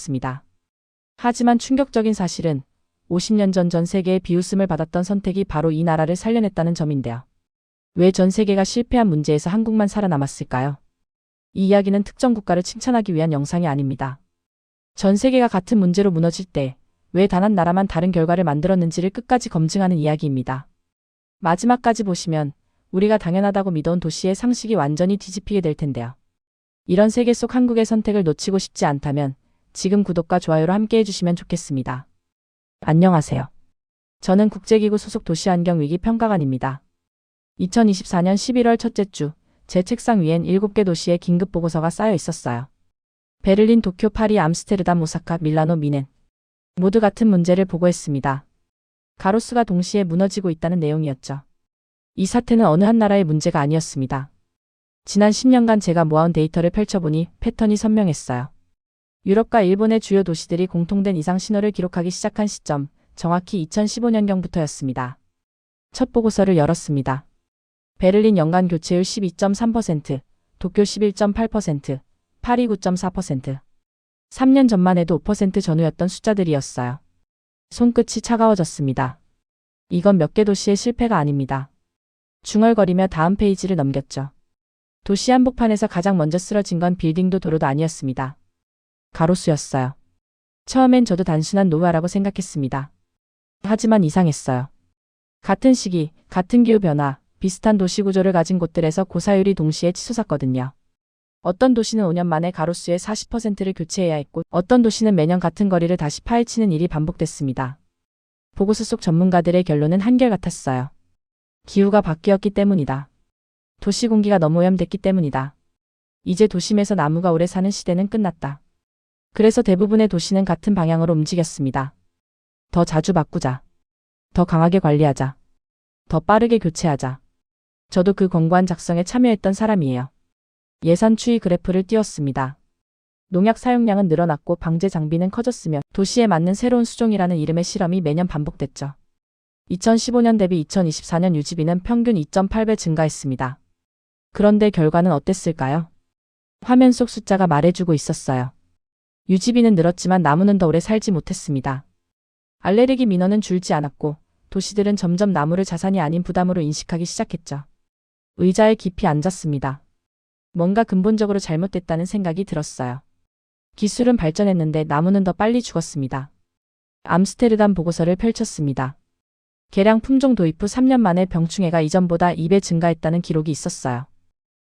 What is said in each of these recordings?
습니다. 하지만 충격적인 사실은 50년 전 세계의 비웃음을 받았던 선택이 바로 이 나라를 살려냈다는 점인데요. 왜 전 세계가 실패한 문제에서 한국만 살아남았을까요? 이 이야기는 특정 국가를 칭찬하기 위한 영상이 아닙니다. 전 세계가 같은 문제로 무너질 때 왜 단 한 나라만 다른 결과를 만들었는지를 끝까지 검증하는 이야기입니다. 마지막까지 보시면 우리가 당연하다고 믿어온 도시의 상식이 완전히 뒤집히게 될 텐데요. 이런 세계 속 한국의 선택을 놓치고 싶지 않다면 지금 구독과 좋아요로 함께 해주시면 좋겠습니다. 안녕하세요. 저는 국제기구 소속 도시환경위기 평가관입니다. 2024년 11월 첫째 주, 제 책상 위엔 7개 도시의 긴급보고서가 쌓여 있었어요. 베를린, 도쿄, 파리, 암스테르담, 오사카, 밀라노, 미넨. 모두 같은 문제를 보고했습니다. 가로수가 동시에 무너지고 있다는 내용이었죠. 이 사태는 어느 한 나라의 문제가 아니었습니다. 지난 10년간 제가 모아온 데이터를 펼쳐보니 패턴이 선명했어요. 유럽과 일본의 주요 도시들이 공통된 이상 신호를 기록하기 시작한 시점, 정확히 2015년경부터였습니다. 첫 보고서를 열었습니다. 베를린 연간 교체율 12.3%, 도쿄 11.8%, 파리 9.4%. 3년 전만 해도 5% 전후였던 숫자들이었어요. 손끝이 차가워졌습니다. 이건 몇 개 도시의 실패가 아닙니다. 중얼거리며 다음 페이지를 넘겼죠. 도시 한복판에서 가장 먼저 쓰러진 건 빌딩도 도로도 아니었습니다. 가로수였어요. 처음엔 저도 단순한 노후화라고 생각했습니다. 하지만 이상했어요. 같은 시기, 같은 기후변화, 비슷한 도시구조를 가진 곳들에서 고사율이 동시에 치솟았거든요. 어떤 도시는 5년 만에 가로수의 40%를 교체해야 했고 어떤 도시는 매년 같은 거리를 다시 파헤치는 일이 반복됐습니다. 보고서 속 전문가들의 결론은 한결같았어요. 기후가 바뀌었기 때문이다. 도시 공기가 너무 오염됐기 때문이다. 이제 도심에서 나무가 오래 사는 시대는 끝났다. 그래서 대부분의 도시는 같은 방향으로 움직였습니다. 더 자주 바꾸자. 더 강하게 관리하자. 더 빠르게 교체하자. 저도 그 권고안 작성에 참여했던 사람이에요. 예산 추이 그래프를 띄웠습니다. 농약 사용량은 늘어났고 방제 장비는 커졌으며 도시에 맞는 새로운 수종이라는 이름의 실험이 매년 반복됐죠. 2015년 대비 2024년 유지비는 평균 2.8배 증가했습니다. 그런데 결과는 어땠을까요? 화면 속 숫자가 말해주고 있었어요. 유지비는 늘었지만 나무는 더 오래 살지 못했습니다. 알레르기 민원은 줄지 않았고 도시들은 점점 나무를 자산이 아닌 부담으로 인식하기 시작했죠. 의자에 깊이 앉았습니다. 뭔가 근본적으로 잘못됐다는 생각이 들었어요. 기술은 발전했는데 나무는 더 빨리 죽었습니다. 암스테르담 보고서를 펼쳤습니다. 개량 품종 도입 후 3년 만에 병충해가 이전보다 2배 증가했다는 기록이 있었어요.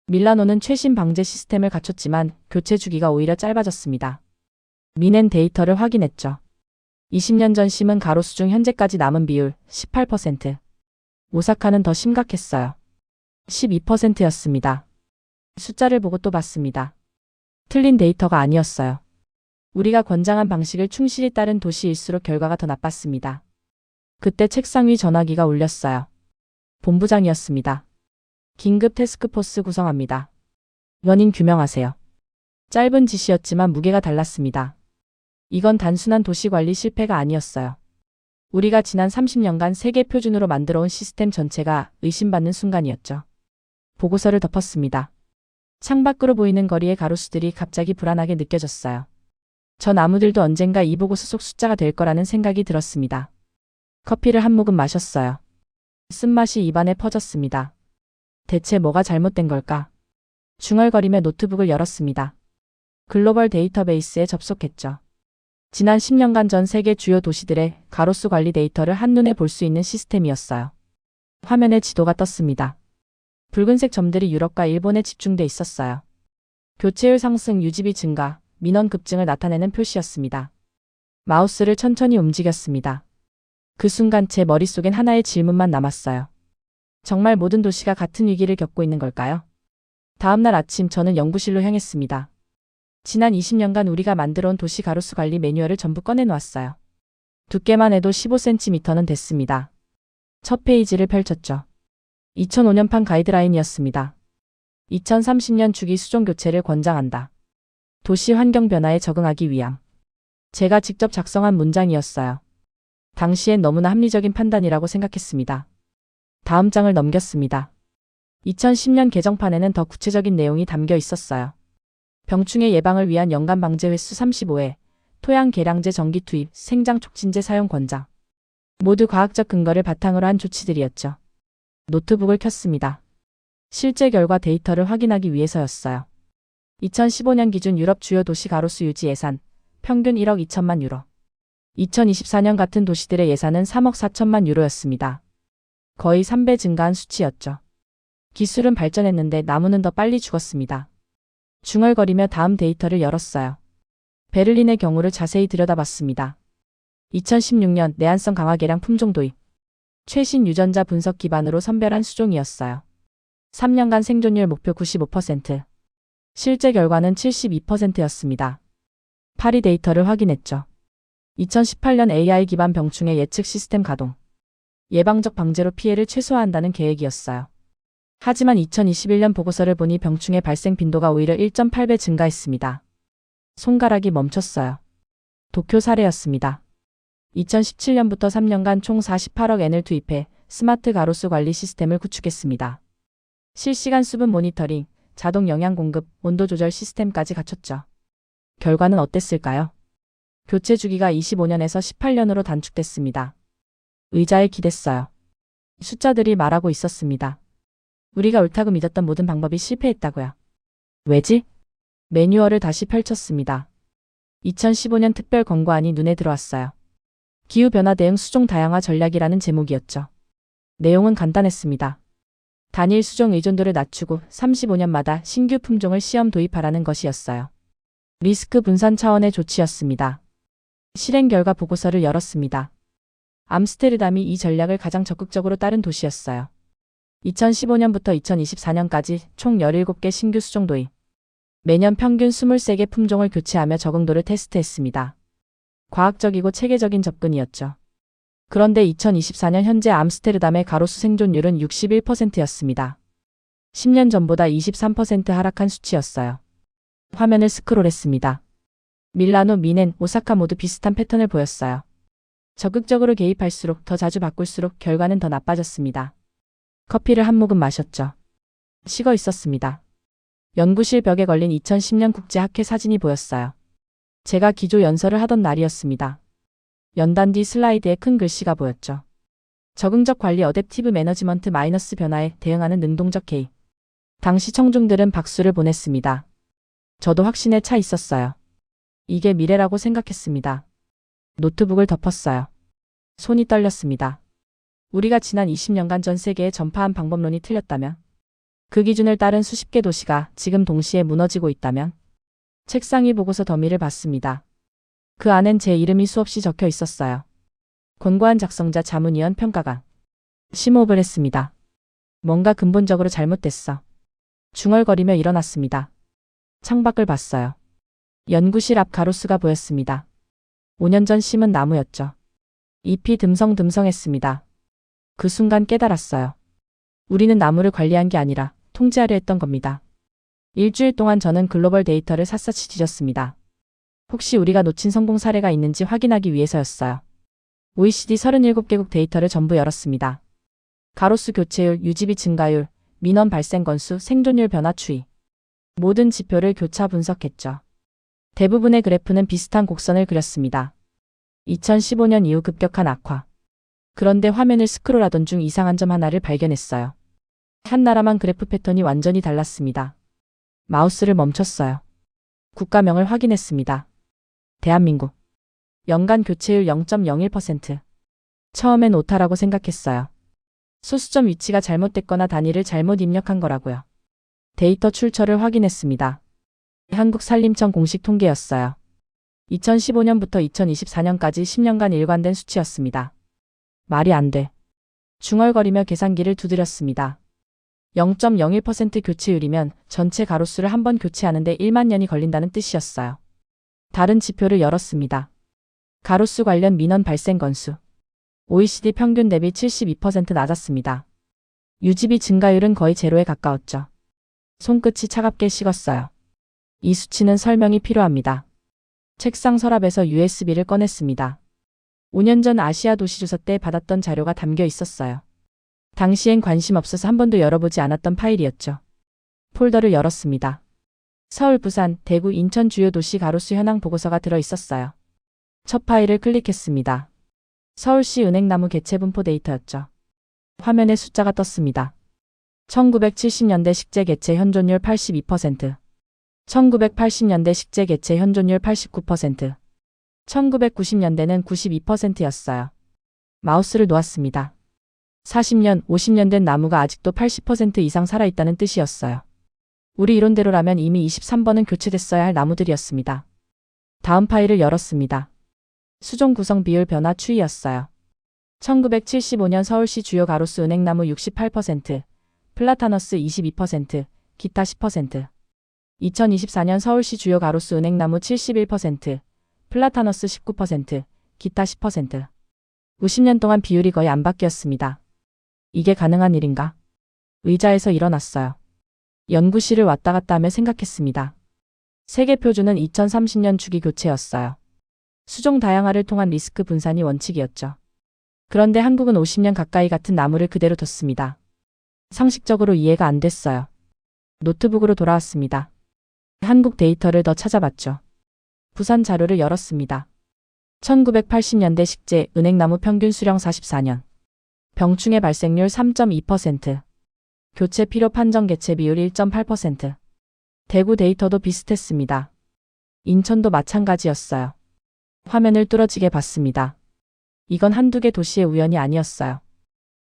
밀라노는 최신 방제 시스템을 갖췄지만 교체 주기가 오히려 짧아졌습니다. 미넨 데이터를 확인했죠. 20년 전 심은 가로수 중 현재까지 남은 비율 18%. 오사카는 더 심각했어요. 12%였습니다. 숫자를 보고 또 봤습니다. 틀린 데이터가 아니었어요. 우리가 권장한 방식을 충실히 따른 도시일수록 결과가 더 나빴습니다. 그때 책상 위 전화기가 울렸어요. 본부장이었습니다. 긴급 태스크포스 구성합니다. 원인 규명하세요. 짧은 지시였지만 무게가 달랐습니다. 이건 단순한 도시관리 실패가 아니었어요. 우리가 지난 30년간 세계 표준으로 만들어온 시스템 전체가 의심받는 순간이었죠. 보고서를 덮었습니다. 창밖으로 보이는 거리의 가로수들이 갑자기 불안하게 느껴졌어요. 저 나무들도 언젠가 이 보고서 속 숫자가 될 거라는 생각이 들었습니다. 커피를 한 모금 마셨어요. 쓴맛이 입안에 퍼졌습니다. 대체 뭐가 잘못된 걸까? 중얼거리며 노트북을 열었습니다. 글로벌 데이터베이스에 접속했죠. 지난 10년간 전 세계 주요 도시들의 가로수 관리 데이터를 한눈에 볼 수 있는 시스템이었어요. 화면에 지도가 떴습니다. 붉은색 점들이 유럽과 일본에 집중돼 있었어요. 교체율 상승, 유지비 증가, 민원 급증을 나타내는 표시였습니다. 마우스를 천천히 움직였습니다. 그 순간 제 머릿속엔 하나의 질문만 남았어요. 정말 모든 도시가 같은 위기를 겪고 있는 걸까요? 다음 날 아침 저는 연구실로 향했습니다. 지난 20년간 우리가 만들어온 도시 가로수 관리 매뉴얼을 전부 꺼내놓았어요. 두께만 해도 15cm는 됐습니다. 첫 페이지를 펼쳤죠. 2005년판 가이드라인이었습니다. 2030년 주기 수종 교체를 권장한다. 도시 환경 변화에 적응하기 위함. 제가 직접 작성한 문장이었어요. 당시엔 너무나 합리적인 판단이라고 생각했습니다. 다음 장을 넘겼습니다. 2010년 개정판에는 더 구체적인 내용이 담겨 있었어요. 병충해 예방을 위한 연간 방제 횟수 35회, 토양 개량제 전기 투입, 생장 촉진제 사용 권장. 모두 과학적 근거를 바탕으로 한 조치들이었죠. 노트북을 켰습니다. 실제 결과 데이터를 확인하기 위해서였어요. 2015년 기준 유럽 주요 도시 가로수 유지 예산, 평균 1억 2천만 유로. 2024년 같은 도시들의 예산은 3억 4천만 유로였습니다. 거의 3배 증가한 수치였죠. 기술은 발전했는데 나무는 더 빨리 죽었습니다. 중얼거리며 다음 데이터를 열었어요. 베를린의 경우를 자세히 들여다봤습니다. 2016년 내한성 강화 개량 품종 도입. 최신 유전자 분석 기반으로 선별한 수종이었어요. 3년간 생존율 목표 95%. 실제 결과는 72%였습니다. 파리 데이터를 확인했죠. 2018년 AI 기반 병충해 예측 시스템 가동. 예방적 방제로 피해를 최소화한다는 계획이었어요. 하지만 2021년 보고서를 보니 병충해 발생 빈도가 오히려 1.8배 증가했습니다. 손가락이 멈췄어요. 도쿄 사례였습니다. 2017년부터 3년간 총 48억 엔을 투입해 스마트 가로수 관리 시스템을 구축했습니다. 실시간 수분 모니터링, 자동 영양 공급, 온도 조절 시스템까지 갖췄죠. 결과는 어땠을까요? 교체 주기가 25년에서 18년으로 단축됐습니다. 의자에 기댔어요. 숫자들이 말하고 있었습니다. 우리가 옳다고 믿었던 모든 방법이 실패했다고요. 왜지? 매뉴얼을 다시 펼쳤습니다. 2015년 특별 권고안이 눈에 들어왔어요. 기후변화 대응 수종 다양화 전략이라는 제목이었죠. 내용은 간단했습니다. 단일 수종 의존도를 낮추고 35년마다 신규 품종을 시험 도입하라는 것이었어요. 리스크 분산 차원의 조치였습니다. 실행 결과 보고서를 열었습니다. 암스테르담이 이 전략을 가장 적극적으로 따른 도시였어요. 2015년부터 2024년까지 총 17개 신규 수종 도입. 매년 평균 23개 품종을 교체하며 적응도를 테스트했습니다. 과학적이고 체계적인 접근이었죠. 그런데 2024년 현재 암스테르담의 가로수 생존율은 61%였습니다. 10년 전보다 23% 하락한 수치였어요. 화면을 스크롤했습니다. 밀라노, 미넨, 오사카 모두 비슷한 패턴을 보였어요. 적극적으로 개입할수록 더 자주 바꿀수록 결과는 더 나빠졌습니다. 커피를 한 모금 마셨죠. 식어 있었습니다. 연구실 벽에 걸린 2010년 국제학회 사진이 보였어요. 제가 기조 연설을 하던 날이었습니다. 연단 뒤 슬라이드에 큰 글씨가 보였죠. 적응적 관리 어댑티브 매너지먼트 마이너스 변화에 대응하는 능동적 개입. 당시 청중들은 박수를 보냈습니다. 저도 확신에 차 있었어요. 이게 미래라고 생각했습니다. 노트북을 덮었어요. 손이 떨렸습니다. 우리가 지난 20년간 전 세계에 전파한 방법론이 틀렸다면? 그 기준을 따른 수십 개 도시가 지금 동시에 무너지고 있다면? 책상 위 보고서 더미를 봤습니다. 그 안엔 제 이름이 수없이 적혀 있었어요. 권고안 작성자 자문위원 평가관. 심호흡을 했습니다. 뭔가 근본적으로 잘못됐어. 중얼거리며 일어났습니다. 창밖을 봤어요. 연구실 앞 가로수가 보였습니다. 5년 전 심은 나무였죠. 잎이 듬성듬성했습니다. 그 순간 깨달았어요. 우리는 나무를 관리한 게 아니라 통제하려 했던 겁니다. 일주일 동안 저는 글로벌 데이터를 샅샅이 뒤졌습니다. 혹시 우리가 놓친 성공 사례가 있는지 확인하기 위해서였어요. OECD 37개국 데이터를 전부 열었습니다. 가로수 교체율, 유지비 증가율, 민원 발생 건수, 생존율 변화 추이. 모든 지표를 교차 분석했죠. 대부분의 그래프는 비슷한 곡선을 그렸습니다. 2015년 이후 급격한 악화. 그런데 화면을 스크롤하던 중 이상한 점 하나를 발견했어요. 한 나라만 그래프 패턴이 완전히 달랐습니다. 마우스를 멈췄어요. 국가명을 확인했습니다. 대한민국. 연간 교체율 0.01%. 처음엔 오타라고 생각했어요. 소수점 위치가 잘못됐거나 단위를 잘못 입력한 거라고요. 데이터 출처를 확인했습니다. 한국산림청 공식 통계였어요. 2015년부터 2024년까지 10년간 일관된 수치였습니다. 말이 안 돼. 중얼거리며 계산기를 두드렸습니다. 0.01% 교체율이면 전체 가로수를 한 번 교체하는데 1만 년이 걸린다는 뜻이었어요. 다른 지표를 열었습니다. 가로수 관련 민원 발생 건수. OECD 평균 대비 72% 낮았습니다. 유지비 증가율은 거의 제로에 가까웠죠. 손끝이 차갑게 식었어요. 이 수치는 설명이 필요합니다. 책상 서랍에서 USB를 꺼냈습니다. 5년 전 아시아 도시조사 때 받았던 자료가 담겨 있었어요. 당시엔 관심 없어서 한 번도 열어보지 않았던 파일이었죠. 폴더를 열었습니다. 서울, 부산, 대구, 인천 주요 도시 가로수 현황 보고서가 들어 있었어요. 첫 파일을 클릭했습니다. 서울시 은행나무 개체 분포 데이터였죠. 화면에 숫자가 떴습니다. 1970년대 식재 개체 현존율 82%, 1980년대 식재 개체 현존율 89%, 1990년대는 92%였어요. 마우스를 놓았습니다. 40년, 50년 된 나무가 아직도 80% 이상 살아있다는 뜻이었어요. 우리 이론대로라면 이미 23번은 교체됐어야 할 나무들이었습니다. 다음 파일을 열었습니다. 수종 구성 비율 변화 추이였어요. 1975년 서울시 주요 가로수 은행나무 68%, 플라타너스 22%, 기타 10%. 2024년 서울시 주요 가로수 은행나무 71%, 플라타너스 19%, 기타 10%. 50년 동안 비율이 거의 안 바뀌었습니다. 이게 가능한 일인가? 의자에서 일어났어요. 연구실을 왔다 갔다 하며 생각했습니다. 세계 표준은 2030년 주기 교체였어요. 수종 다양화를 통한 리스크 분산이 원칙이었죠. 그런데 한국은 50년 가까이 같은 나무를 그대로 뒀습니다. 상식적으로 이해가 안 됐어요. 노트북으로 돌아왔습니다. 한국 데이터를 더 찾아봤죠. 부산 자료를 열었습니다. 1980년대 식재 은행나무 평균 수령 44년. 병충해 발생률 3.2%. 교체 필요 판정 개체 비율 1.8%. 대구 데이터도 비슷했습니다. 인천도 마찬가지였어요. 화면을 뚫어지게 봤습니다. 이건 한두 개 도시의 우연이 아니었어요.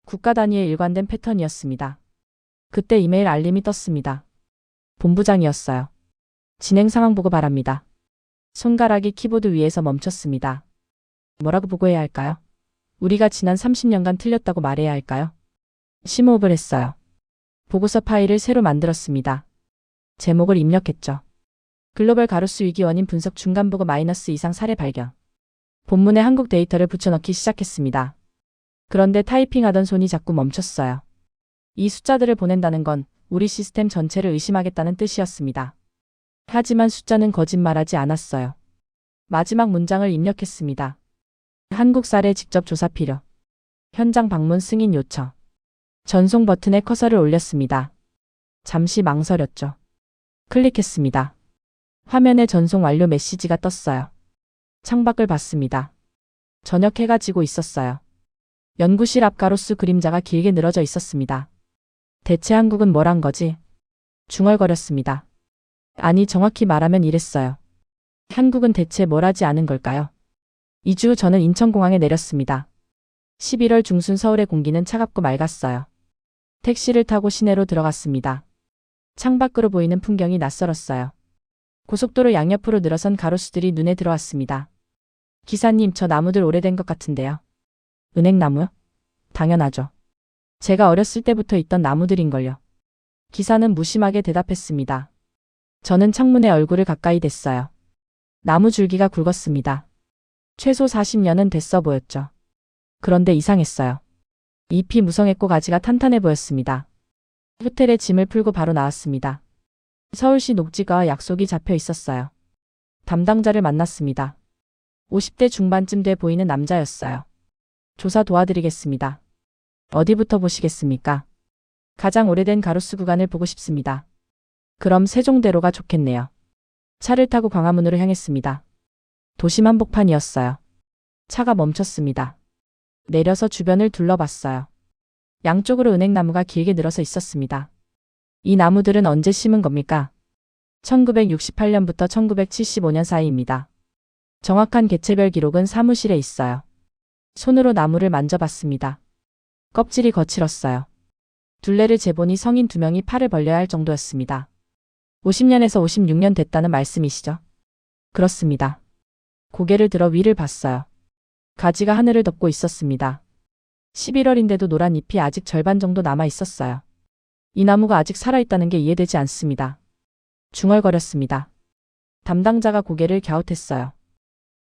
국가 단위의 일관된 패턴이었습니다. 그때 이메일 알림이 떴습니다. 본부장이었어요. 진행 상황 보고 바랍니다. 손가락이 키보드 위에서 멈췄습니다. 뭐라고 보고해야 할까요? 우리가 지난 30년간 틀렸다고 말해야 할까요? 심호흡을 했어요. 보고서 파일을 새로 만들었습니다. 제목을 입력했죠. 글로벌 가로수 위기 원인 분석 중간보고 마이너스 이상 사례 발견. 본문에 한국 데이터를 붙여넣기 시작했습니다. 그런데 타이핑하던 손이 자꾸 멈췄어요. 이 숫자들을 보낸다는 건 우리 시스템 전체를 의심하겠다는 뜻이었습니다. 하지만 숫자는 거짓말하지 않았어요. 마지막 문장을 입력했습니다. 한국 사례 직접 조사 필요. 현장 방문 승인 요청. 전송 버튼에 커서를 올렸습니다. 잠시 망설였죠. 클릭했습니다. 화면에 전송 완료 메시지가 떴어요. 창밖을 봤습니다. 저녁 해가 지고 있었어요. 연구실 앞 가로수 그림자가 길게 늘어져 있었습니다. 대체 한국은 뭘 한 거지? 중얼거렸습니다. 아니, 정확히 말하면 이랬어요. 한국은 대체 뭘 하지 않은 걸까요? 2주 후 저는 인천공항에 내렸습니다. 11월 중순 서울의 공기는 차갑고 맑았어요. 택시를 타고 시내로 들어갔습니다. 창밖으로 보이는 풍경이 낯설었어요. 고속도로 양옆으로 늘어선 가로수들이 눈에 들어왔습니다. 기사님, 저 나무들 오래된 것 같은데요. 은행나무요? 당연하죠. 제가 어렸을 때부터 있던 나무들인걸요. 기사는 무심하게 대답했습니다. 저는 창문에 얼굴을 가까이 댔어요. 나무 줄기가 굵었습니다. 최소 40년은 됐어 보였죠. 그런데 이상했어요. 잎이 무성했고 가지가 탄탄해 보였습니다. 호텔에 짐을 풀고 바로 나왔습니다. 서울시 녹지과와 약속이 잡혀 있었어요. 담당자를 만났습니다. 50대 중반쯤 돼 보이는 남자였어요. 조사 도와드리겠습니다. 어디부터 보시겠습니까? 가장 오래된 가로수 구간을 보고 싶습니다. 그럼 세종대로가 좋겠네요. 차를 타고 광화문으로 향했습니다. 도심 한복판이었어요. 차가 멈췄습니다. 내려서 주변을 둘러봤어요. 양쪽으로 은행나무가 길게 늘어서 있었습니다. 이 나무들은 언제 심은 겁니까? 1968년부터 1975년 사이입니다. 정확한 개체별 기록은 사무실에 있어요. 손으로 나무를 만져봤습니다. 껍질이 거칠었어요. 둘레를 재보니 성인 2명이 팔을 벌려야 할 정도였습니다. 50년에서 56년 됐다는 말씀이시죠? 그렇습니다. 고개를 들어 위를 봤어요. 가지가 하늘을 덮고 있었습니다. 11월인데도 노란 잎이 아직 절반 정도 남아 있었어요. 이 나무가 아직 살아있다는 게 이해되지 않습니다. 중얼거렸습니다. 담당자가 고개를 갸웃했어요.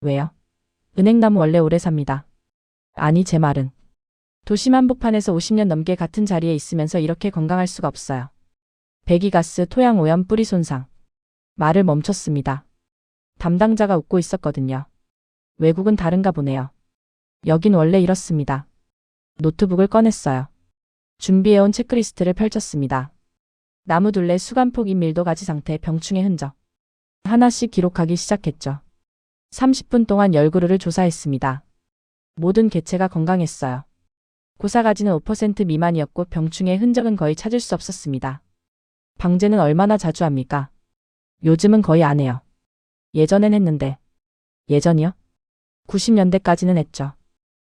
왜요? 은행나무 원래 오래 삽니다. 아니, 제 말은 도심 한복판에서 50년 넘게 같은 자리에 있으면서 이렇게 건강할 수가 없어요. 배기가스, 토양 오염, 뿌리 손상. 말을 멈췄습니다. 담당자가 웃고 있었거든요. 외국은 다른가 보네요. 여긴 원래 이렇습니다. 노트북을 꺼냈어요. 준비해온 체크리스트를 펼쳤습니다. 나무 둘레, 수간폭, 잎 밀도, 가지 상태, 병충해 흔적. 하나씩 기록하기 시작했죠. 30분 동안 10그루를 조사했습니다. 모든 개체가 건강했어요. 고사가지는 5% 미만이었고 병충해의 흔적은 거의 찾을 수 없었습니다. 방제는 얼마나 자주 합니까? 요즘은 거의 안 해요. 예전엔 했는데. 예전이요? 90년대까지는 했죠.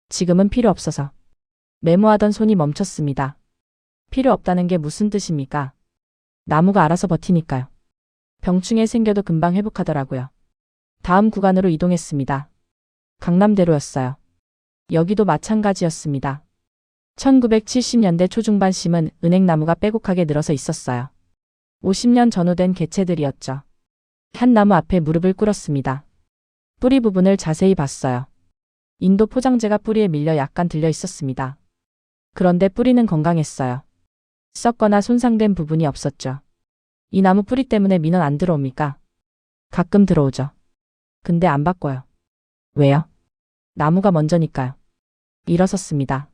지금은 필요 없어서. 메모하던 손이 멈췄습니다. 필요 없다는 게 무슨 뜻입니까? 나무가 알아서 버티니까요. 병충해 생겨도 금방 회복하더라고요. 다음 구간으로 이동했습니다. 강남대로였어요. 여기도 마찬가지였습니다. 1970년대 초중반 심은 은행나무가 빼곡하게 늘어서 있었어요. 50년 전후된 개체들이었죠. 한 나무 앞에 무릎을 꿇었습니다. 뿌리 부분을 자세히 봤어요. 인도 포장재가 뿌리에 밀려 약간 들려 있었습니다. 그런데 뿌리는 건강했어요. 썩거나 손상된 부분이 없었죠. 이 나무 뿌리 때문에 민원 안 들어옵니까? 가끔 들어오죠. 근데 안 바꿔요. 왜요? 나무가 먼저니까요. 일어섰습니다.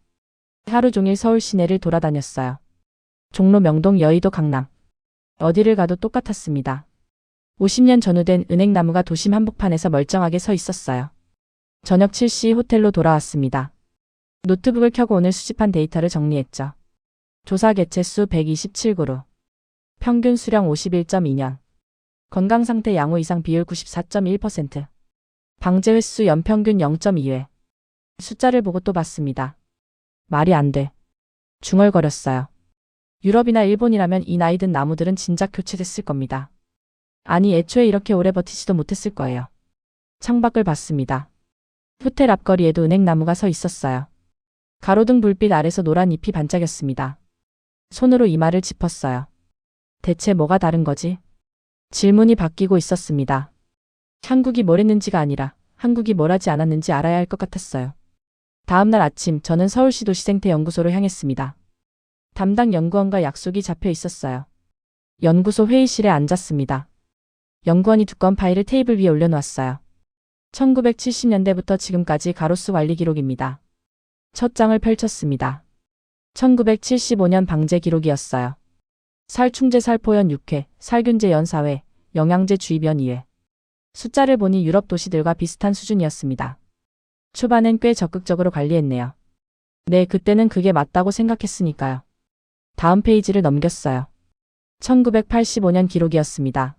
하루 종일 서울 시내를 돌아다녔어요. 종로, 명동, 여의도, 강남. 어디를 가도 똑같았습니다. 50년 전후된 은행나무가 도심 한복판에서 멀쩡하게 서 있었어요. 저녁 7시 호텔로 돌아왔습니다. 노트북을 켜고 오늘 수집한 데이터를 정리했죠. 조사 개체수 127그루. 평균 수령 51.2년. 건강상태 양호 이상 비율 94.1%. 방제 횟수 연평균 0.2회. 숫자를 보고 또 봤습니다. 말이 안 돼. 중얼거렸어요. 유럽이나 일본이라면 이 나이 든 나무들은 진작 교체됐을 겁니다. 아니 애초에 이렇게 오래 버티지도 못했을 거예요. 창밖을 봤습니다. 호텔 앞거리에도 은행나무가 서 있었어요. 가로등 불빛 아래서 노란 잎이 반짝였습니다. 손으로 이마를 짚었어요. 대체 뭐가 다른 거지? 질문이 바뀌고 있었습니다. 한국이 뭘 했는지가 아니라 한국이 뭘 하지 않았는지 알아야 할 것 같았어요. 다음 날 아침 저는 서울시 도시생태연구소로 향했습니다. 담당 연구원과 약속이 잡혀 있었어요. 연구소 회의실에 앉았습니다. 연구원이 두꺼운 파일을 테이블 위에 올려놓았어요. 1970년대부터 지금까지 가로수 관리 기록입니다. 첫 장을 펼쳤습니다. 1975년 방제 기록이었어요. 살충제 살포연 6회, 살균제 연 4회, 영양제 주입연 2회. 숫자를 보니 유럽 도시들과 비슷한 수준이었습니다. 초반엔 꽤 적극적으로 관리했네요. 네, 그때는 그게 맞다고 생각했으니까요. 다음 페이지를 넘겼어요. 1985년 기록이었습니다.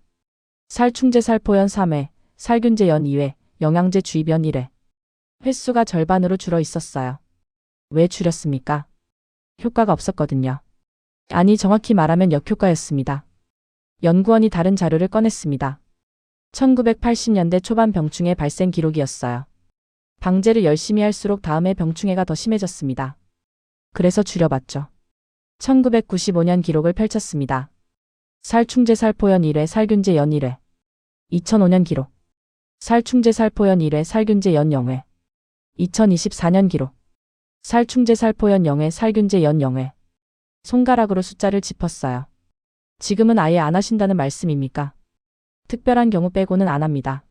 살충제 살포연 3회, 살균제 연 2회, 영양제 주입연 1회. 횟수가 절반으로 줄어 있었어요. 왜 줄였습니까? 효과가 없었거든요. 아니, 정확히 말하면 역효과였습니다. 연구원이 다른 자료를 꺼냈습니다. 1980년대 초반 병충해 발생 기록이었어요. 방제를 열심히 할수록 다음해 병충해가 더 심해졌습니다. 그래서 줄여봤죠. 1995년 기록을 펼쳤습니다. 살충제 살포연 1회, 살균제 연 1회. 2005년 기록. 살충제 살포연 1회, 살균제 연 0회. 2024년 기록. 살충제 살포연 0회, 살균제 연 0회. 손가락으로 숫자를 짚었어요. 지금은 아예 안 하신다는 말씀입니까? 특별한 경우 빼고는 안 합니다.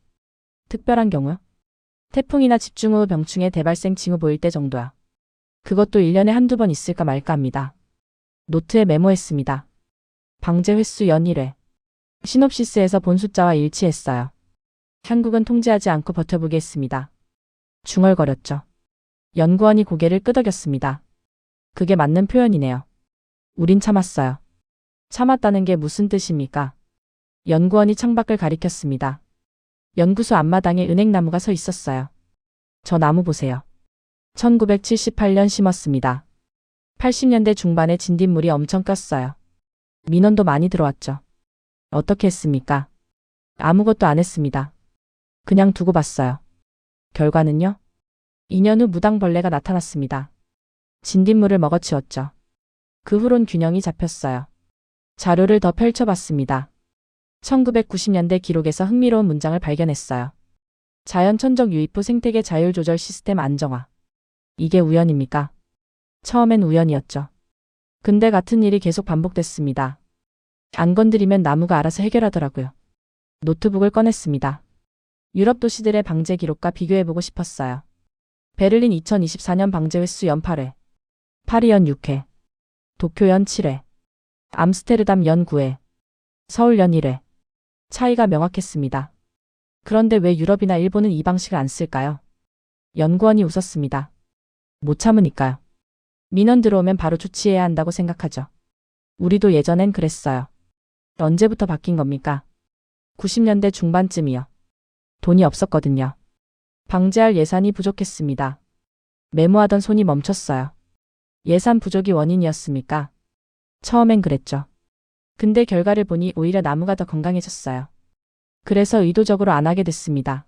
특별한 경우요? 태풍이나 집중 후 병충해 대발생 징후 보일 때 정도야. 그것도 1년에 한두 번 있을까 말까 합니다. 노트에 메모했습니다. 방제 횟수 연 1회. 시놉시스에서 본 숫자와 일치했어요. 한국은 통제하지 않고 버텨보겠습니다. 중얼거렸죠. 연구원이 고개를 끄덕였습니다. 그게 맞는 표현이네요. 우린 참았어요. 참았다는 게 무슨 뜻입니까? 연구원이 창밖을 가리켰습니다. 연구소 앞마당에 은행나무가 서 있었어요. 저 나무 보세요. 1978년 심었습니다. 80년대 중반에 진딧물이 엄청 꼈어요. 민원도 많이 들어왔죠. 어떻게 했습니까? 아무것도 안 했습니다. 그냥 두고 봤어요. 결과는요? 2년 후 무당벌레가 나타났습니다. 진딧물을 먹어치웠죠. 그 후론 균형이 잡혔어요. 자료를 더 펼쳐봤습니다. 1990년대 기록에서 흥미로운 문장을 발견했어요. 자연 천적 유입 후 생태계 자율 조절 시스템 안정화. 이게 우연입니까? 처음엔 우연이었죠. 근데 같은 일이 계속 반복됐습니다. 안 건드리면 나무가 알아서 해결하더라고요. 노트북을 꺼냈습니다. 유럽 도시들의 방제 기록과 비교해보고 싶었어요. 베를린 2024년 방제 횟수 연 8회. 파리 연 6회. 도쿄 연 7회. 암스테르담 연 9회. 서울 연 1회. 차이가 명확했습니다. 그런데 왜 유럽이나 일본은 이 방식을 안 쓸까요? 연구원이 웃었습니다. 못 참으니까요. 민원 들어오면 바로 조치해야 한다고 생각하죠. 우리도 예전엔 그랬어요. 언제부터 바뀐 겁니까? 90년대 중반쯤이요. 돈이 없었거든요. 방제할 예산이 부족했습니다. 메모하던 손이 멈췄어요. 예산 부족이 원인이었습니까? 처음엔 그랬죠. 근데 결과를 보니 오히려 나무가 더 건강해졌어요. 그래서 의도적으로 안 하게 됐습니다.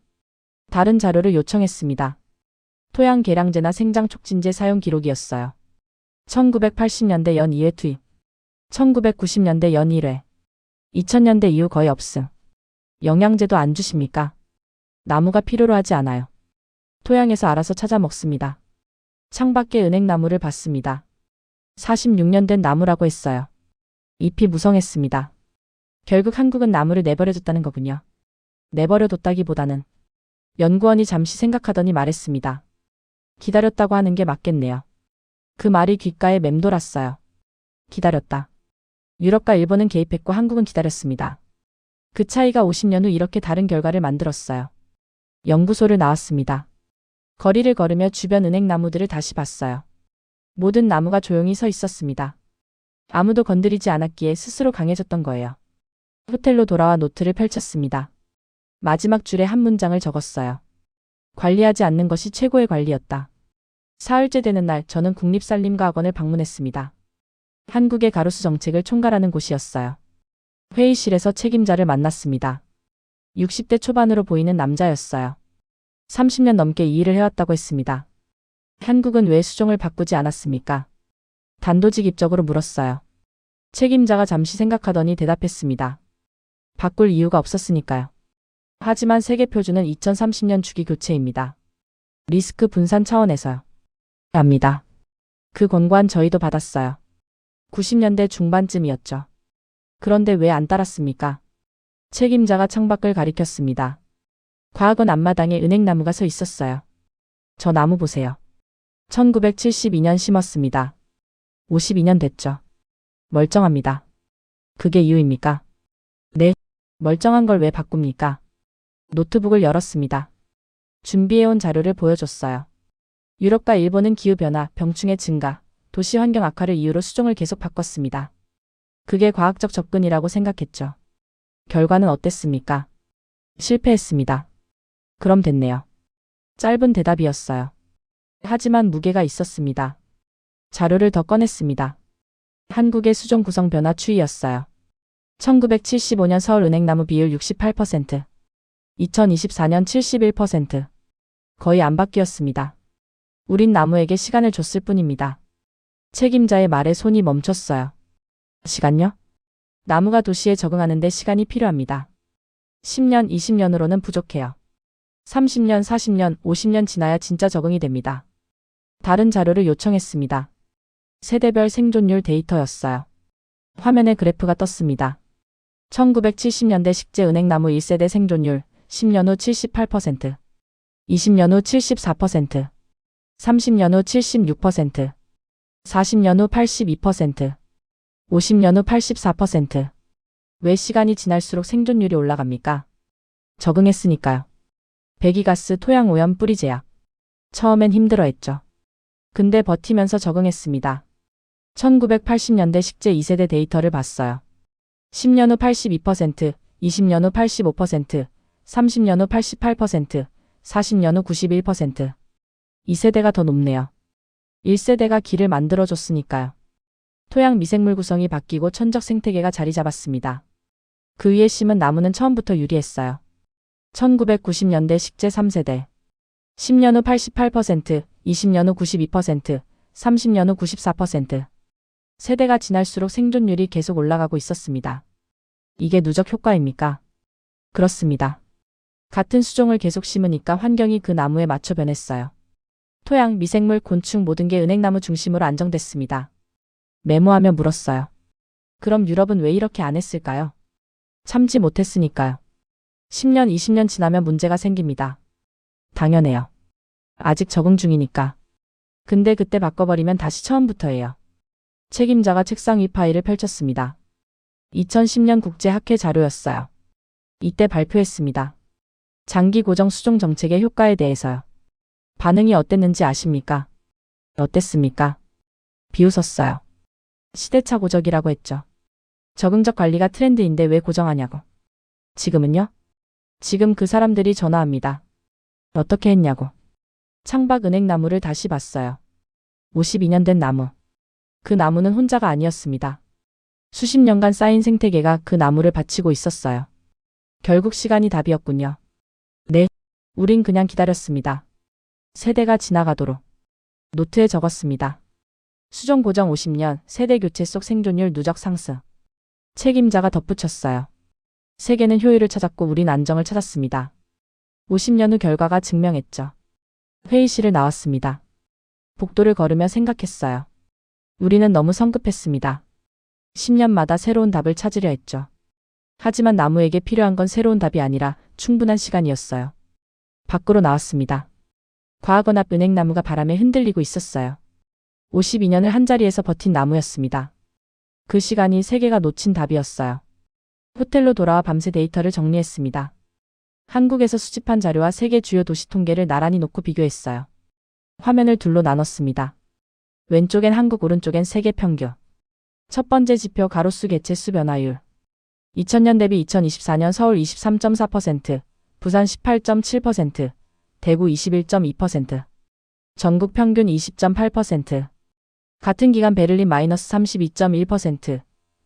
다른 자료를 요청했습니다. 토양 개량제나 생장 촉진제 사용 기록이었어요. 1980년대 연 2회 투입, 1990년대 연 1회, 2000년대 이후 거의 없음. 영양제도 안 주십니까? 나무가 필요로 하지 않아요. 토양에서 알아서 찾아 먹습니다. 창밖에 은행나무를 봤습니다. 46년 된 나무라고 했어요. 잎이 무성했습니다. 결국 한국은 나무를 내버려뒀다는 거군요. 내버려뒀다기보다는 연구원이 잠시 생각하더니 말했습니다. 기다렸다고 하는 게 맞겠네요. 그 말이 귓가에 맴돌았어요. 기다렸다. 유럽과 일본은 개입했고 한국은 기다렸습니다. 그 차이가 50년 후 이렇게 다른 결과를 만들었어요. 연구소를 나왔습니다. 거리를 걸으며 주변 은행나무들을 다시 봤어요. 모든 나무가 조용히 서 있었습니다. 아무도 건드리지 않았기에 스스로 강해졌던 거예요. 호텔로 돌아와 노트를 펼쳤습니다. 마지막 줄에 한 문장을 적었어요. 관리하지 않는 것이 최고의 관리였다. 사흘째 되는 날 저는 국립산림과학원을 방문했습니다. 한국의 가로수 정책을 총괄하는 곳이었어요. 회의실에서 책임자를 만났습니다. 60대 초반으로 보이는 남자였어요. 30년 넘게 이 일을 해왔다고 했습니다. 한국은 왜 수종을 바꾸지 않았습니까? 단도직입적으로 물었어요. 책임자가 잠시 생각하더니 대답했습니다. 바꿀 이유가 없었으니까요. 하지만 세계 표준은 2030년 주기 교체입니다. 리스크 분산 차원에서요. 압니다. 그 권고안 저희도 받았어요. 90년대 중반쯤이었죠. 그런데 왜 안 따랐습니까? 책임자가 창밖을 가리켰습니다. 과학원 앞마당에 은행나무가 서 있었어요. 저 나무 보세요. 1972년 심었습니다. 52년 됐죠. 멀쩡합니다. 그게 이유입니까? 네. 멀쩡한 걸 왜 바꿉니까? 노트북을 열었습니다. 준비해온 자료를 보여줬어요. 유럽과 일본은 기후변화, 병충해 증가, 도시 환경 악화를 이유로 수종을 계속 바꿨습니다. 그게 과학적 접근이라고 생각했죠. 결과는 어땠습니까? 실패했습니다. 그럼 됐네요. 짧은 대답이었어요. 하지만 무게가 있었습니다. 자료를 더 꺼냈습니다. 한국의 수종 구성 변화 추이였어요. 1975년 서울 은행나무 비율 68%, 2024년 71%. 거의 안 바뀌었습니다. 우린 나무에게 시간을 줬을 뿐입니다. 책임자의 말에 손이 멈췄어요. 시간요? 나무가 도시에 적응하는데 시간이 필요합니다. 10년, 20년으로는 부족해요. 30년, 40년, 50년 지나야 진짜 적응이 됩니다. 다른 자료를 요청했습니다. 세대별 생존율 데이터였어요. 화면에 그래프가 떴습니다. 1970년대 식재 은행나무 1세대 생존율 10년 후 78%, 20년 후 74%, 30년 후 76%, 40년 후 82%, 50년 후 84%. 왜 시간이 지날수록 생존율이 올라갑니까? 적응했으니까요. 배기가스, 토양 오염, 뿌리 제약. 처음엔 힘들어했죠. 근데 버티면서 적응했습니다. 1980년대 식재 2세대 데이터를 봤어요. 10년 후 82%, 20년 후 85%, 30년 후 88%, 40년 후 91%. 2세대가 더 높네요. 1세대가 길을 만들어줬으니까요. 토양 미생물 구성이 바뀌고 천적 생태계가 자리 잡았습니다. 그 위에 심은 나무는 처음부터 유리했어요. 1990년대 식재 3세대. 10년 후 88%, 20년 후 92%, 30년 후 94%. 세대가 지날수록 생존율이 계속 올라가고 있었습니다. 이게 누적 효과입니까? 그렇습니다. 같은 수종을 계속 심으니까 환경이 그 나무에 맞춰 변했어요. 토양, 미생물, 곤충 모든 게 은행나무 중심으로 안정됐습니다. 메모하며 물었어요. 그럼 유럽은 왜 이렇게 안 했을까요? 참지 못했으니까요. 10년, 20년 지나면 문제가 생깁니다. 당연해요. 아직 적응 중이니까. 근데 그때 바꿔버리면 다시 처음부터예요. 책임자가 책상 위 파일을 펼쳤습니다. 2010년 국제학회 자료였어요. 이때 발표했습니다. 장기 고정 수종 정책의 효과에 대해서요. 반응이 어땠는지 아십니까? 어땠습니까? 비웃었어요. 시대착 고적이라고 했죠. 적응적 관리가 트렌드인데 왜 고정하냐고. 지금은요? 지금 그 사람들이 전화합니다. 어떻게 했냐고. 창밖 은행나무를 다시 봤어요. 52년 된 나무. 그 나무는 혼자가 아니었습니다. 수십 년간 쌓인 생태계가 그 나무를 바치고 있었어요. 결국 시간이 답이었군요. 네, 우린 그냥 기다렸습니다. 세대가 지나가도록. 노트에 적었습니다. 수종 고정 50년, 세대 교체 속 생존율 누적 상승. 책임자가 덧붙였어요. 세계는 효율을 찾았고 우린 안정을 찾았습니다. 50년 후 결과가 증명했죠. 회의실을 나왔습니다. 복도를 걸으며 생각했어요. 우리는 너무 성급했습니다. 10년마다 새로운 답을 찾으려 했죠. 하지만 나무에게 필요한 건 새로운 답이 아니라 충분한 시간이었어요. 밖으로 나왔습니다. 과학원 앞 은행나무가 바람에 흔들리고 있었어요. 52년을 한자리에서 버틴 나무였습니다. 그 시간이 세계가 놓친 답이었어요. 호텔로 돌아와 밤새 데이터를 정리했습니다. 한국에서 수집한 자료와 세계 주요 도시 통계를 나란히 놓고 비교했어요. 화면을 둘로 나눴습니다. 왼쪽엔 한국, 오른쪽엔 세계 평균. 첫 번째 지표 가로수 개체수 변화율. 2000년 대비 2024년 서울 23.4%, 부산 18.7%, 대구 21.2%, 전국 평균 20.8%. 같은 기간 베를린 마이너스 32.1%,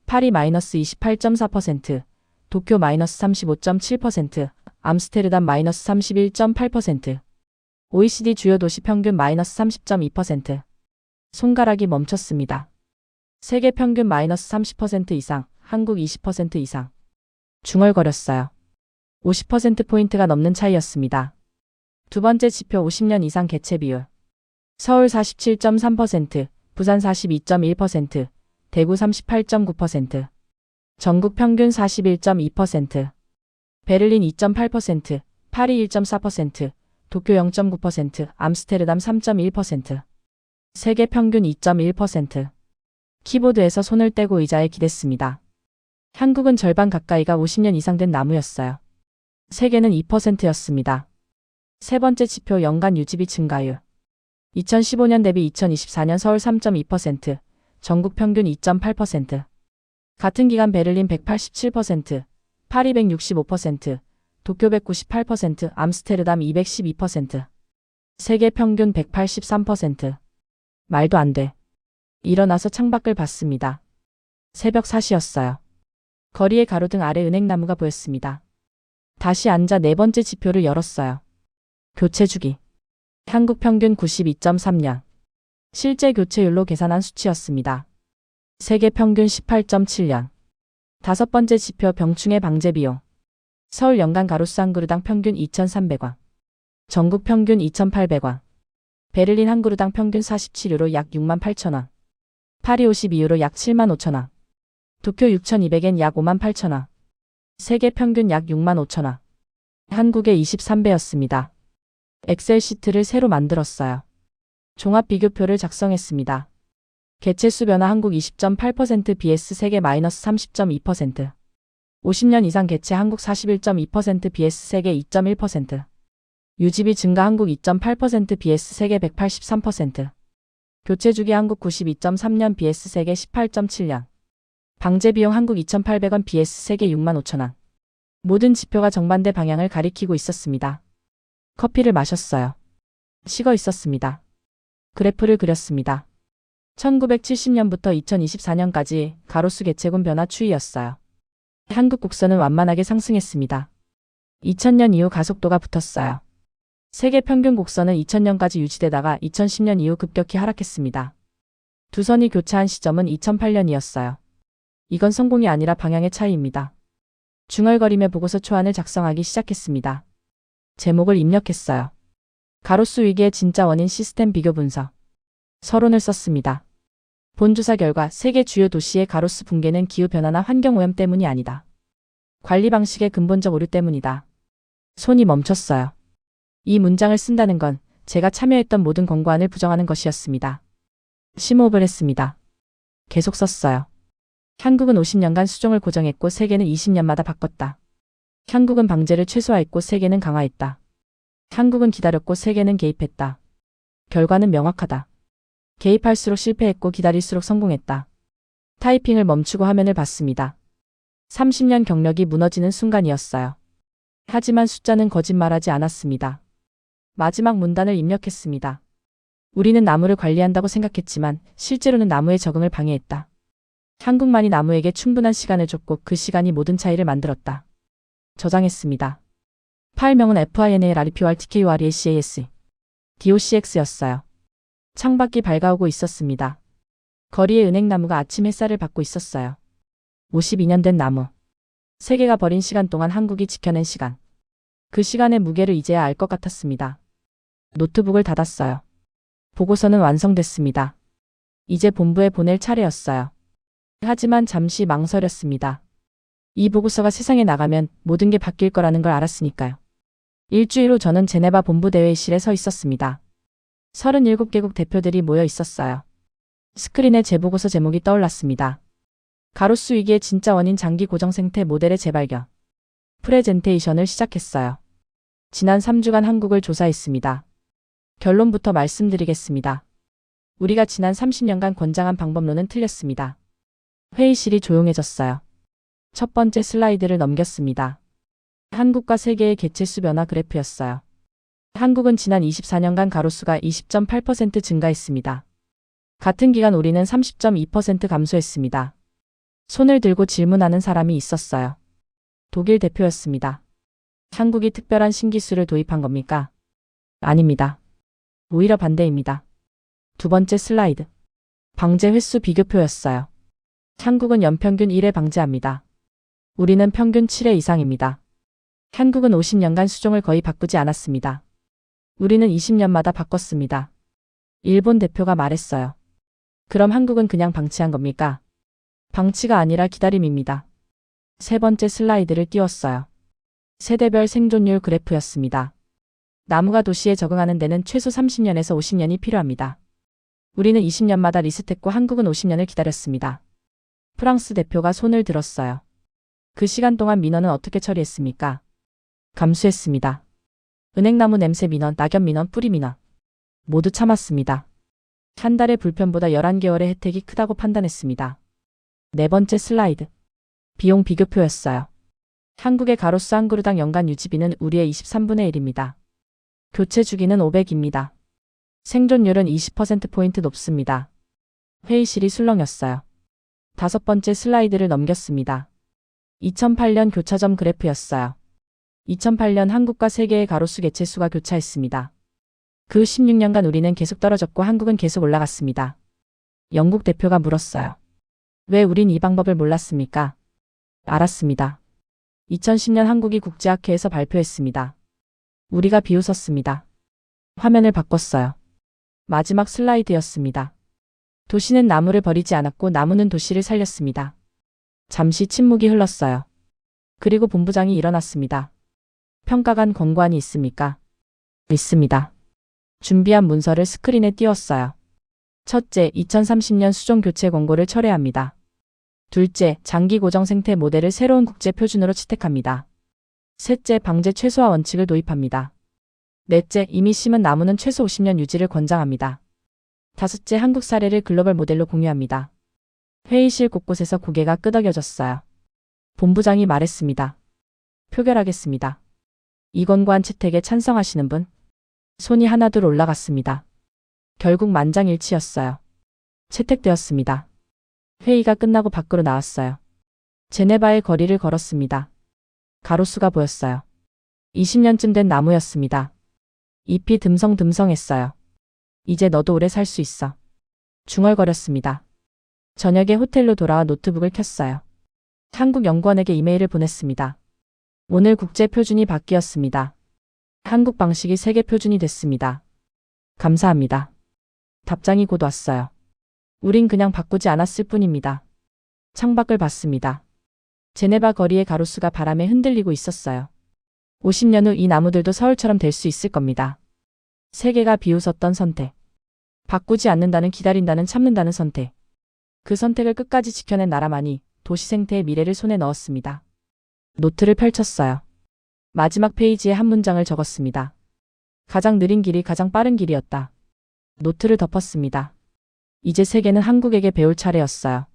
파리 마이너스 28.4%, 도쿄 마이너스 35.7%, 암스테르담 마이너스 31.8%, OECD 주요 도시 평균 마이너스 30.2%. 손가락이 멈췄습니다. 세계 평균 마이너스 30% 이상, 한국 20% 이상. 중얼거렸어요. 50%포인트가 넘는 차이였습니다. 두 번째 지표 50년 이상 개체 비율. 서울 47.3%, 부산 42.1%, 대구 38.9%, 전국 평균 41.2%, 베를린 2.8%, 파리 1.4%, 도쿄 0.9%, 암스테르담 3.1%, 세계 평균 2.1%. 키보드에서 손을 떼고 의자에 기댔습니다. 한국은 절반 가까이가 50년 이상 된 나무였어요. 세계는 2%였습니다. 세 번째 지표 연간 유지비 증가율. 2015년 대비 2024년 서울 3.2%, 전국 평균 2.8%. 같은 기간 베를린 187%, 파리 165%, 도쿄 198%, 암스테르담 212%. 세계 평균 183%. 말도 안 돼. 일어나서 창밖을 봤습니다. 새벽 4시였어요. 거리에 가로등 아래 은행나무가 보였습니다. 다시 앉아 네 번째 지표를 열었어요. 교체 주기. 한국 평균 92.3년. 실제 교체율로 계산한 수치였습니다. 세계 평균 18.7년. 다섯 번째 지표 병충해 방제 비용. 서울 연간 가로수 한 그루당 평균 2,300원. 전국 평균 2,800원. 베를린 한 그루당 평균 47유로 약 68,000원. 파리 52유로 약 75,000원. 도쿄 6,200엔 약 58,000원. 세계 평균 약 65,000원. 한국의 23배였습니다. 엑셀 시트를 새로 만들었어요. 종합 비교표를 작성했습니다. 개체수 변화 한국 20.8% vs 세계 마이너스 30.2%. 50년 이상 개체 한국 41.2% vs 세계 2.1%. 유지비 증가 한국 2.8% vs 세계 183%. 교체 주기 한국 92.3년 vs 세계 18.7년. 방제 비용 한국 2,800원 vs 세계 65,000원. 모든 지표가 정반대 방향을 가리키고 있었습니다. 커피를 마셨어요. 식어 있었습니다. 그래프를 그렸습니다. 1970년부터 2024년까지 가로수 개체군 변화 추이였어요. 한국 곡선은 완만하게 상승했습니다. 2000년 이후 가속도가 붙었어요. 세계 평균 곡선은 2000년까지 유지되다가 2010년 이후 급격히 하락했습니다. 두 선이 교차한 시점은 2008년이었어요. 이건 성공이 아니라 방향의 차이입니다. 중얼거리며 보고서 초안을 작성하기 시작했습니다. 제목을 입력했어요. 가로수 위기의 진짜 원인 시스템 비교 분석. 서론을 썼습니다. 본 조사 결과 세계 주요 도시의 가로수 붕괴는 기후변화나 환경오염 때문이 아니다. 관리 방식의 근본적 오류 때문이다. 손이 멈췄어요. 이 문장을 쓴다는 건 제가 참여했던 모든 권고안을 부정하는 것이었습니다. 심호흡을 했습니다. 계속 썼어요. 한국은 50년간 수종을 고정했고 세계는 20년마다 바꿨다. 한국은 방제를 최소화했고 세계는 강화했다. 한국은 기다렸고 세계는 개입했다. 결과는 명확하다. 개입할수록 실패했고 기다릴수록 성공했다. 타이핑을 멈추고 화면을 봤습니다. 30년 경력이 무너지는 순간이었어요. 하지만 숫자는 거짓말하지 않았습니다. 마지막 문단을 입력했습니다. 우리는 나무를 관리한다고 생각했지만 실제로는 나무의 적응을 방해했다. 한국만이 나무에게 충분한 시간을 줬고 그 시간이 모든 차이를 만들었다. 저장했습니다. 파일명은 FINALRPORTKURECAS DOCX였어요. 창밖이 밝아오고 있었습니다. 거리의 은행나무가 아침 햇살을 받고 있었어요. 52년 된 나무. 세계가 버린 시간 동안 한국이 지켜낸 시간. 그 시간의 무게를 이제야 알 것 같았습니다. 노트북을 닫았어요. 보고서는 완성됐습니다. 이제 본부에 보낼 차례였어요. 하지만 잠시 망설였습니다. 이 보고서가 세상에 나가면 모든 게 바뀔 거라는 걸 알았으니까요. 일주일 후 저는 제네바 본부 대회의실에 서 있었습니다. 37개국 대표들이 모여 있었어요. 스크린에 제 보고서 제목이 떠올랐습니다. 가로수 위기의 진짜 원인 장기 고정 생태 모델의 재발견. 프레젠테이션을 시작했어요. 지난 3주간 한국을 조사했습니다. 결론부터 말씀드리겠습니다. 우리가 지난 30년간 권장한 방법론은 틀렸습니다. 회의실이 조용해졌어요. 첫 번째 슬라이드를 넘겼습니다. 한국과 세계의 개체수 변화 그래프였어요. 한국은 지난 24년간 가로수가 20.8% 증가했습니다. 같은 기간 우리는 30.2% 감소했습니다. 손을 들고 질문하는 사람이 있었어요. 독일 대표였습니다. 한국이 특별한 신기술을 도입한 겁니까? 아닙니다. 오히려 반대입니다. 두 번째 슬라이드. 방제 횟수 비교표였어요. 한국은 연평균 1회 방제합니다. 우리는 평균 7회 이상입니다. 한국은 50년간 수종을 거의 바꾸지 않았습니다. 우리는 20년마다 바꿨습니다. 일본 대표가 말했어요. 그럼 한국은 그냥 방치한 겁니까? 방치가 아니라 기다림입니다. 세 번째 슬라이드를 띄웠어요. 세대별 생존율 그래프였습니다. 나무가 도시에 적응하는 데는 최소 30년에서 50년이 필요합니다. 우리는 20년마다 리스트했고 한국은 50년을 기다렸습니다. 프랑스 대표가 손을 들었어요. 그 시간 동안 민원은 어떻게 처리했습니까? 감수했습니다. 은행나무 냄새 민원, 낙엽 민원, 뿌리 민원. 모두 참았습니다. 한 달의 불편보다 11개월의 혜택이 크다고 판단했습니다. 네 번째 슬라이드. 비용 비교표였어요. 한국의 가로수 한 그루당 연간 유지비는 우리의 23분의 1입니다. 교체 주기는 500입니다. 생존율은 20%포인트 높습니다. 회의실이 술렁였어요. 다섯 번째 슬라이드를 넘겼습니다. 2008년 교차점 그래프였어요. 2008년 한국과 세계의 가로수 개체수가 교차했습니다. 그 16년간 우리는 계속 떨어졌고 한국은 계속 올라갔습니다. 영국 대표가 물었어요. 왜 우린 이 방법을 몰랐습니까? 알았습니다. 2010년 한국이 국제학회에서 발표했습니다. 우리가 비웃었습니다. 화면을 바꿨어요. 마지막 슬라이드였습니다. 도시는 나무를 버리지 않았고 나무는 도시를 살렸습니다. 잠시 침묵이 흘렀어요. 그리고 본부장이 일어났습니다. 평가관 권고안이 있습니까? 있습니다. 준비한 문서를 스크린에 띄웠어요. 첫째, 2030년 수종 교체 권고를 철회합니다. 둘째, 장기 고정 생태 모델을 새로운 국제 표준으로 채택합니다. 셋째, 방제 최소화 원칙을 도입합니다. 넷째, 이미 심은 나무는 최소 50년 유지를 권장합니다. 다섯째, 한국 사례를 글로벌 모델로 공유합니다. 회의실 곳곳에서 고개가 끄덕여졌어요. 본부장이 말했습니다. 표결하겠습니다. 이 권고안 채택에 찬성하시는 분? 손이 하나둘 올라갔습니다. 결국 만장일치였어요. 채택되었습니다. 회의가 끝나고 밖으로 나왔어요. 제네바의 거리를 걸었습니다. 가로수가 보였어요. 20년쯤 된 나무였습니다. 잎이 듬성듬성했어요. 이제 너도 오래 살 수 있어. 중얼거렸습니다. 저녁에 호텔로 돌아와 노트북을 켰어요. 한국연구원에게 이메일을 보냈습니다. 오늘 국제 표준이 바뀌었습니다. 한국 방식이 세계 표준이 됐습니다. 감사합니다. 답장이 곧 왔어요. 우린 그냥 바꾸지 않았을 뿐입니다. 창밖을 봤습니다. 제네바 거리의 가로수가 바람에 흔들리고 있었어요. 50년 후 이 나무들도 서울처럼 될 수 있을 겁니다. 세계가 비웃었던 선택. 바꾸지 않는다는, 기다린다는, 참는다는 선택. 그 선택을 끝까지 지켜낸 나라만이 도시 생태의 미래를 손에 넣었습니다. 노트를 펼쳤어요. 마지막 페이지에 한 문장을 적었습니다. 가장 느린 길이 가장 빠른 길이었다. 노트를 덮었습니다. 이제 세계는 한국에게 배울 차례였어요.